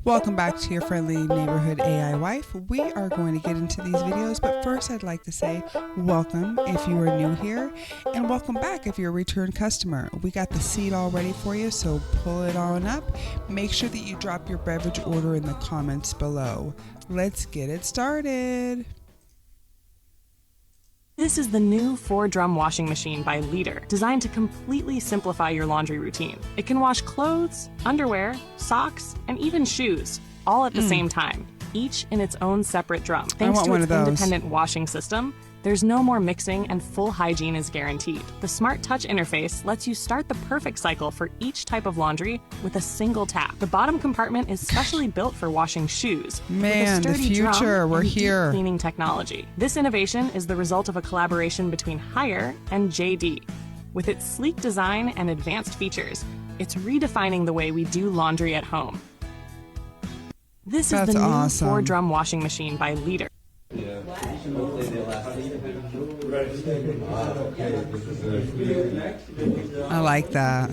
Welcome back to your friendly neighborhood AI wife. We are going to get into these videos, but first I'd like to say welcome if you are new here, and welcome back if you're a return customer. We got the seat all ready for you, so pull it on up. Make sure that you drop your beverage order in the comments below. Let's get it started. This is the new 4-drum washing machine by Leader, designed to completely simplify your laundry routine. It can wash clothes, underwear, socks, and even shoes, all at the same time, each in its own separate drum. Thanks to its independent washing system, there's no more mixing and full hygiene is guaranteed. The Smart Touch interface lets you start the perfect cycle for each type of laundry with a single tap. The bottom compartment is specially built for washing shoes. Man, with a sturdy the future, drum we're and here. deep cleaning technology. This innovation is the result of a collaboration between Haier and JD. With its sleek design and advanced features, it's redefining the way we do laundry at home. This is the new 4-drum washing machine by Leader. I like that.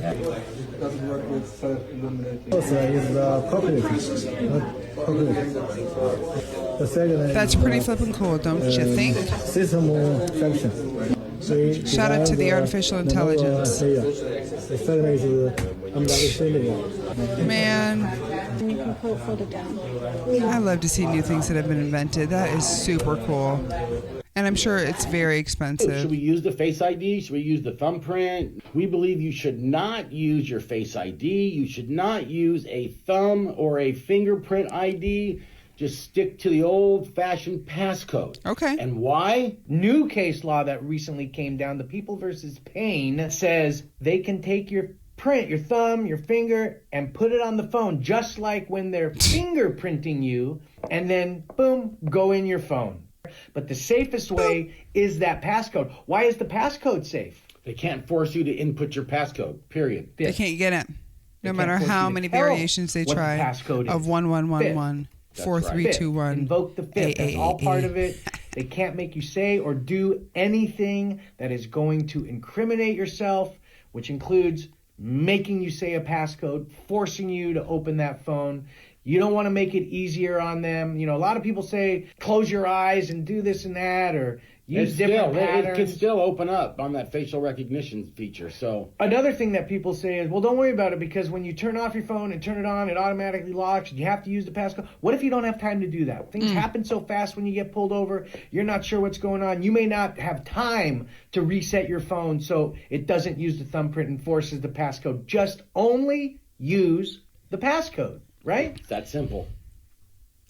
That's pretty flippin' cool, don't you think? Shout out to the artificial intelligence. Man, and you can fold it down. I love to see new things that have been invented. That is super cool. And I'm sure it's very expensive. Should we use the Face ID? Should we use the thumbprint? We believe you should not use your Face ID. You should not use a thumb or a fingerprint ID. Just stick to the old-fashioned passcode. Okay. And why? New case law that recently came down, the People versus Payne, says they can take your print, your thumb, your finger, and put it on the phone, just like when they're fingerprinting you, and then, boom, go in your phone. But the safest way is that passcode. Why is the passcode safe? They can't force you to input your passcode, period. They can't get it. No matter how many variations they try of 1111 4321. Invoke the fifth. That's all part of it. They can't make you say or do anything that is going to incriminate yourself, which includes making you say a passcode, forcing you to open that phone. You don't want to make it easier on them. You know, a lot of people say, close your eyes and do this and that, or use different patterns. It can still open up on that facial recognition feature. So another thing that people say is, well, don't worry about it, because when you turn off your phone and turn it on, it automatically locks. You have to use the passcode. What if you don't have time to do that? Things happen so fast when you get pulled over. You're not sure what's going on. You may not have time to reset your phone so it doesn't use the thumbprint and forces the passcode. Just only use the passcode. Right? It's that simple.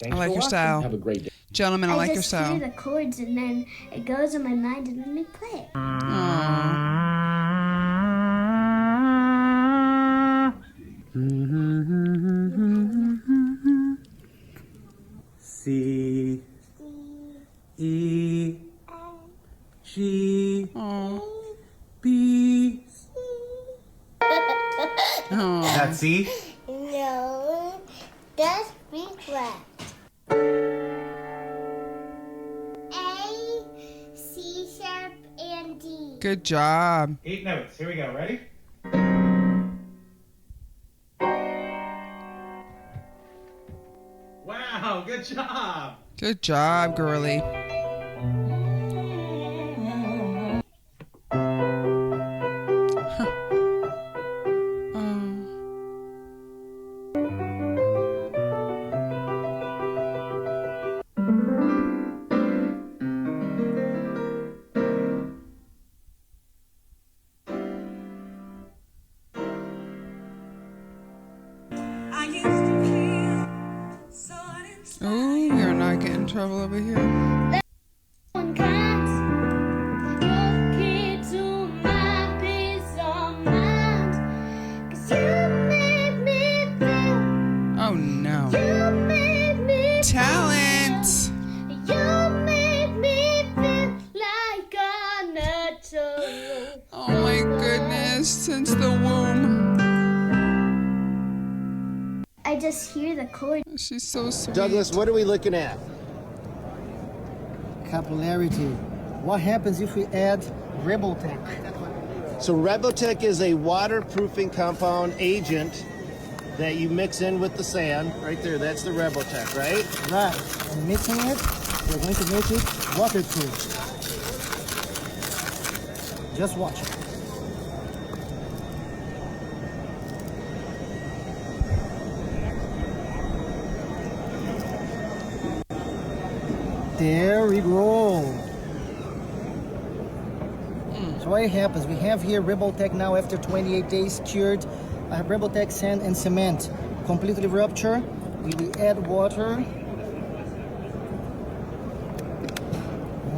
I like your style. Have a great day. Gentlemen, I like your style. I just hear the chords and then it goes in my mind and then I play it. C E G B. That's C? No, that's B flat. A, C sharp, and D. Good job. 8 notes. Here we go. Ready? Wow, good job. Good job, girly. Oh, you're not getting in trouble over here. One counts. Okay to my peace of mind. 'Cause you make me feel. Oh no. You make me Talent. You make me feel like a natural. Oh my goodness. Since the womb. I just hear the chord. She's so sweet. Douglas, what are we looking at? Capillarity. What happens if we add Rebeltec? So Rebeltec is a waterproofing compound agent that you mix in with the sand. Right there, that's the Rebotec, right? Right. And mixing it, we're going to make it waterproof. Just watch it. There we go. So what happens? We have here Rebotec now after 28 days cured. I have Rebotec sand and cement completely ruptured. We will add water.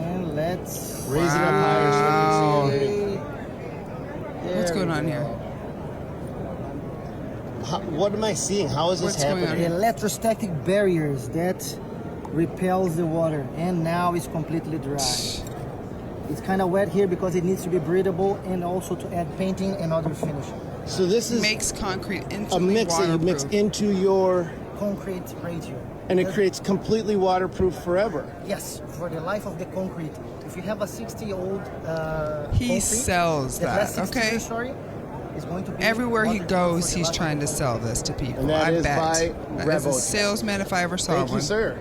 And let's Raise it up higher so we can see it. What's going on here? What am I seeing? How is this What's going happening? on? Electrostatic barriers that repels the water, and now it's completely dry. It's kind of wet here because it needs to be breathable and also to add painting and other finishing. So this is Makes concrete a instantly mix that you mix waterproof. into your, Concrete right here. and it creates completely waterproof forever. Yes, for the life of the concrete. If you have a 60-year-old He concrete, sells that lasts that, 60 okay? years, sorry, is going to be Everywhere he waterproof goes, for the he's life trying of to the sell this to people. And that I is bet. by That is a Rebotec. salesman if I ever saw Thank one. you, sir.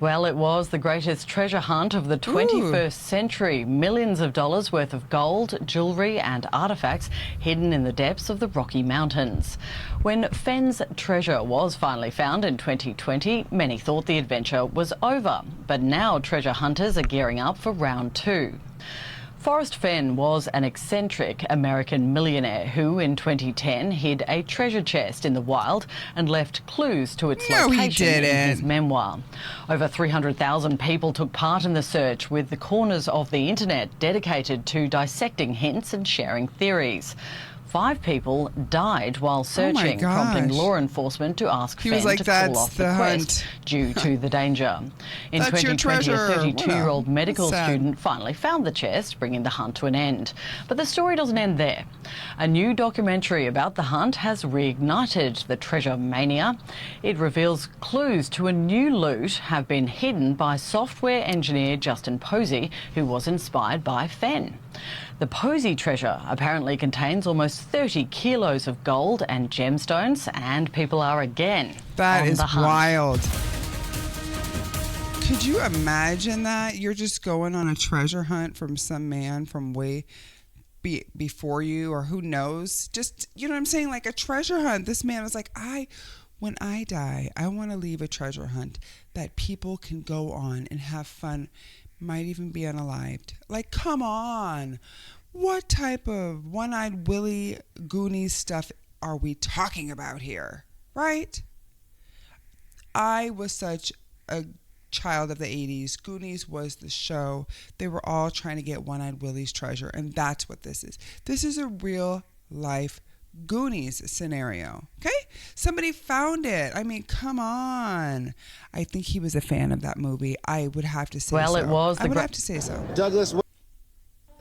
Well, it was the greatest treasure hunt of the 21st century. Millions of dollars worth of gold, jewellery and artefacts hidden in the depths of the Rocky Mountains. When Fenn's treasure was finally found in 2020, many thought the adventure was over. But now treasure hunters are gearing up for round two. Forrest Fenn was an eccentric American millionaire who, in 2010, hid a treasure chest in the wild and left clues to its No, he location in his didn't. memoir. Over 300,000 people took part in the search, with the corners of the internet dedicated to dissecting hints and sharing theories. 5 people died while searching, prompting gosh. law enforcement to ask He Fenn was like, to call "That's off the the quest hunt." due to the danger. In That's your 2020, treasure. a 32-year-old Wow, medical that's sad. student finally found the chest, bringing the hunt to an end. But the story doesn't end there. A new documentary about the hunt has reignited the treasure mania. It reveals clues to a new loot have been hidden by software engineer Justin Posey, who was inspired by Fenn. The Posey treasure apparently contains almost 30 kilos of gold and gemstones, and people are again That on is the hunt. wild. Could you imagine that? You're just going on a treasure hunt from some man from way before you, or who knows? Just, you know what I'm saying? Like a treasure hunt. This man was like, when I die, I want to leave a treasure hunt that people can go on and have fun, might even be unalived. Like, come on. What type of one-eyed Willie Goonies stuff are we talking about here? Right? I was such a child of the 80s. Goonies was the show. They were all trying to get One-Eyed Willie's treasure, and that's what this is. This is a real life Goonies scenario. Okay? Somebody found it. I mean, come on. I think he was a fan of that movie. I would have to say Well, so. it was I the would gra- have to say so. Douglas,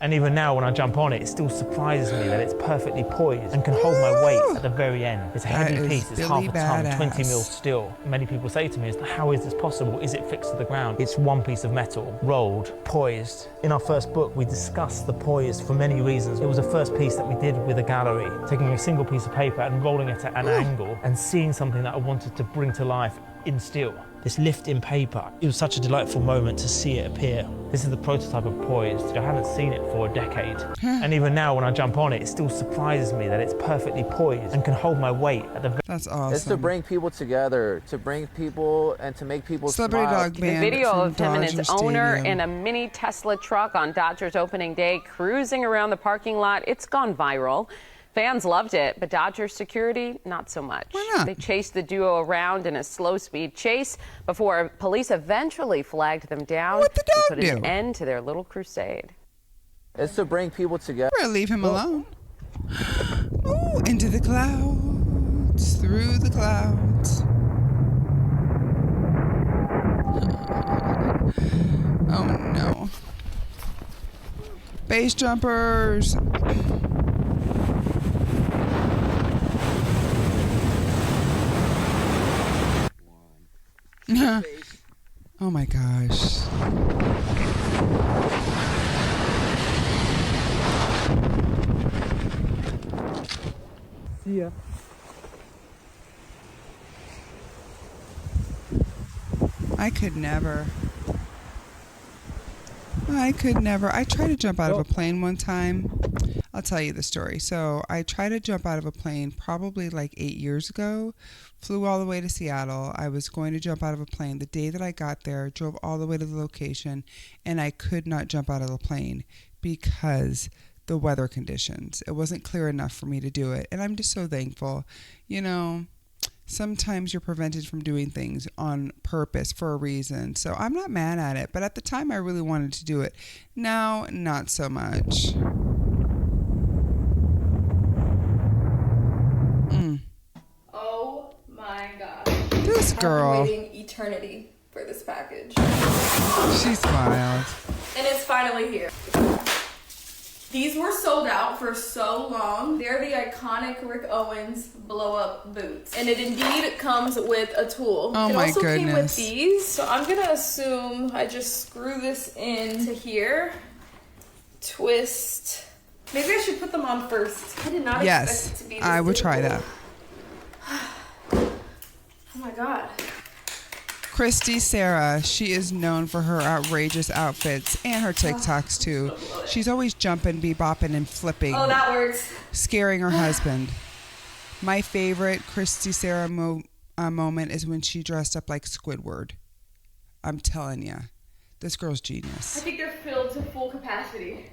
And even now, when I jump on it, it still surprises me that it's perfectly poised and can hold my weight at the very end. It's a heavy That is piece, it's Billy half a ton, 20 badass. mil steel. Many people say to me, how is this possible? Is it fixed to the ground? It's one piece of metal, rolled, poised. In our first book, we discussed the poise for many reasons. It was the first piece that we did with a gallery, taking a single piece of paper and rolling it at an angle and seeing something that I wanted to bring to life in steel. This lift in paper, it was such a delightful moment to see it appear. This is the prototype of Poised. I haven't seen it for a decade. And even now, when I jump on it, it still surprises me that it's perfectly poised and can hold my weight at the That's awesome. It's to bring people together, to bring people and to make people Celebrity smile. Dog The Band video from of him and his Dodger owner Stadium. in a mini Tesla truck on Dodgers opening day cruising around the parking lot. It's gone viral. Fans loved it, but Dodgers security, not so much. Why not? They chased the duo around in a slow-speed chase before police eventually flagged them down What'd the and dog put an do? end to their little crusade. It's to bring people together. We're gonna leave him alone. Ooh, into the clouds, through the clouds. Oh no. Base jumpers. Oh my gosh. Yeah. I could never. I tried to jump out of a plane one time. I'll tell you the story. So I tried to jump out of a plane probably like 8 years ago. Flew all the way to Seattle. I was going to jump out of a plane. The day that I got there, drove all the way to the location, and I could not jump out of the plane because the weather conditions. It wasn't clear enough for me to do it. And I'm just so thankful. You know, sometimes you're prevented from doing things on purpose for a reason. So I'm not mad at it. But at the time, I really wanted to do it. Now, not so much. Oh my God. This girl. I've been waiting eternity for this package. She smiled. And it's finally here. These were sold out for so long. They're the iconic Rick Owens blow-up boots. And it indeed comes with a tool. Oh it my also came with goodness. these. So I'm gonna assume I just screw this into here. Twist. Maybe I should put them on first. I did not Yes, expect it to be this I would try difficult. that. Oh my God. Christy Sarah, she is known for her outrageous outfits and her TikToks too. She's always jumping, bebopping, and flipping. Oh, that works. Scaring her husband. My favorite Christy Sarah moment is when she dressed up like Squidward. I'm telling you, this girl's I genius. think they're filled to full capacity.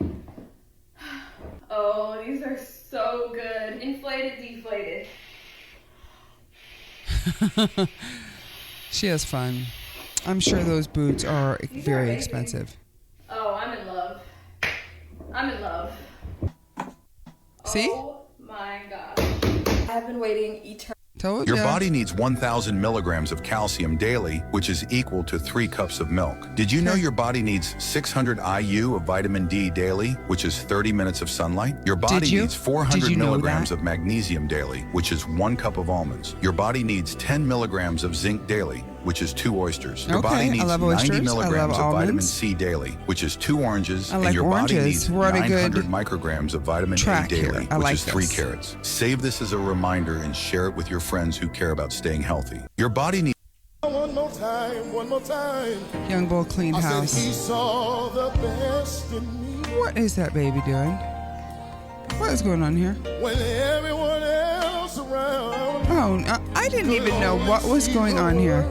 Oh, these are so good. Inflated, deflated. She has fun. I'm sure those boots are very expensive. Oh, I'm in love. I'm in love. See? Oh my God. I've been waiting eternity. Your body needs 1,000 milligrams of calcium daily, which is equal to 3 cups of milk. Did you know your body needs 600 IU of vitamin D daily, which is 30 minutes of sunlight? Your body needs 400 milligrams of magnesium daily, which is 1 cup of almonds. Your body needs 10 milligrams of zinc daily, which is 2 oysters. Your body needs 90 milligrams of vitamin C daily, which is 2 oranges. I like and your body oranges. needs We're on a 900 good micrograms of vitamin A track daily, here. I which like is 3 this. carrots. Save this as a reminder and share it with your friends who care about staying healthy. Your body needs... One more time. Young Bull cleaned I said house. he saw the best in me. What is that baby doing? What is going on here? When everyone else around. Oh, I didn't even know what was going on here.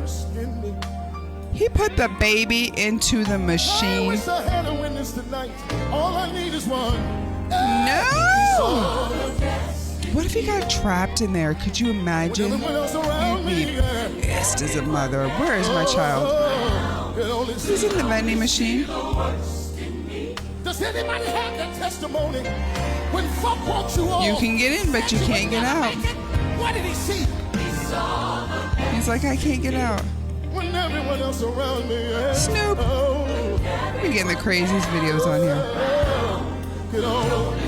He put the baby into the I machine. wish I had a witness tonight. All I need is one. No! What if he got trapped in there? Could you imagine? You'd be pissed as a mother. Where is my child? He's in the vending machine. Does anybody have that testimony? When folk walked you off, You can get in, but you can't get out. what did he see? He's like, I can't get out. When everyone else around me. Snoop. We're getting the craziest videos on here.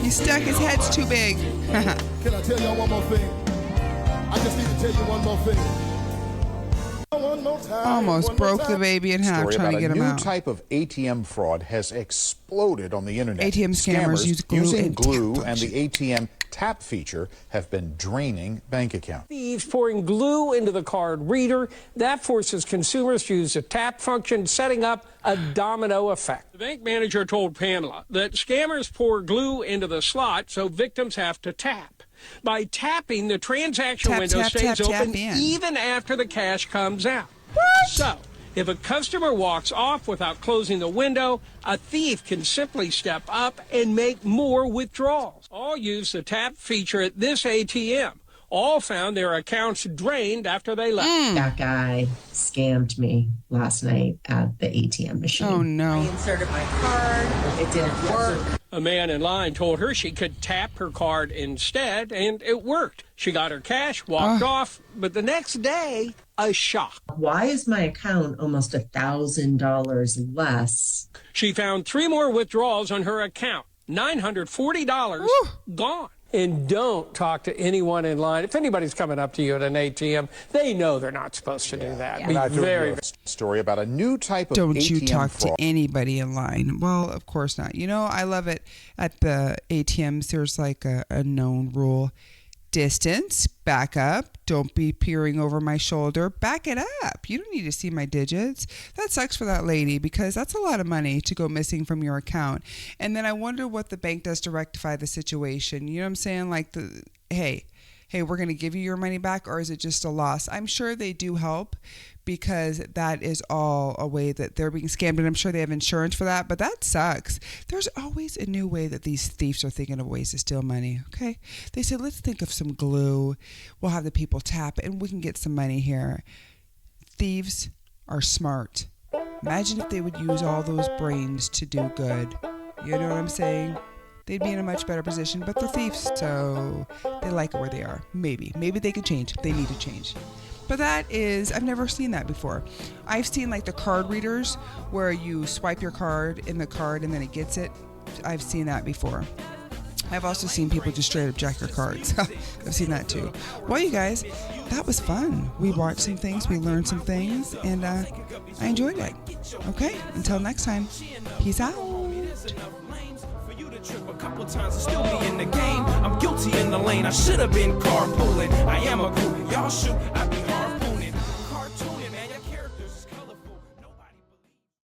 He's stuck. His head's too big. Can I tell y'all one more thing? I just need to tell you one more thing. One more time. Almost broke the baby in half Story trying to about get a him new out. type of ATM fraud has exploded on the internet. ATM scammers use glue using and glue tap and the ATM tap feature have been draining bank accounts. Thieves pouring glue into the card reader. That forces consumers to use the tap function, setting up a domino effect. The bank manager told Pamela that scammers pour glue into the slot so victims have to tap. By tapping, the transaction window stays open even after the cash comes out. What? So, if a customer walks off without closing the window, a thief can simply step up and make more withdrawals. All use the tap feature at this ATM. All found their accounts drained after they left. That guy scammed me last night at the ATM machine. Oh, no. I inserted my card. It didn't work. A man in line told her she could tap her card instead, and it worked. She got her cash, walked off, but the next day, a shock. Why is my account almost $1,000 less? She found 3 more withdrawals on her account. $940 gone. And don't talk to anyone in line. If anybody's coming up to you at an ATM, they know they're not supposed to do that. Be very, story about a new type of Don't ATM you talk fraud. to anybody in line. Well, of course not. You know, I love it at the ATMs. There's like a known rule. Distance, back up. Don't be peering over my shoulder. Back it up. You don't need to see my digits. That sucks for that lady because that's a lot of money to go missing from your account. And then I wonder what the bank does to rectify the situation. You know what I'm saying? Like, hey, we're going to give you your money back, or is it just a loss? I'm sure they do help because that is all a way that they're being scammed, and I'm sure they have insurance for that, but that sucks. There's always a new way that these thieves are thinking of ways to steal money, okay? They said, let's think of some glue. We'll have the people tap it, and we can get some money here. Thieves are smart. Imagine if they would use all those brains to do good. You know what I'm saying? They'd be in a much better position, but they're thieves, so they like it where they are. Maybe they could change. They need to change. But I've never seen that before. I've seen like the card readers where you swipe your card in the card and then it gets it. I've seen that before. I've also seen people just straight up jack your cards. I've seen that too. Well, you guys, that was fun. We watched some things, we learned some things, and I enjoyed it. Okay, until next time, peace out. A couple times and still be in the game. I'm guilty in the lane. I should have been carpooling. I am a group. Y'all shoot.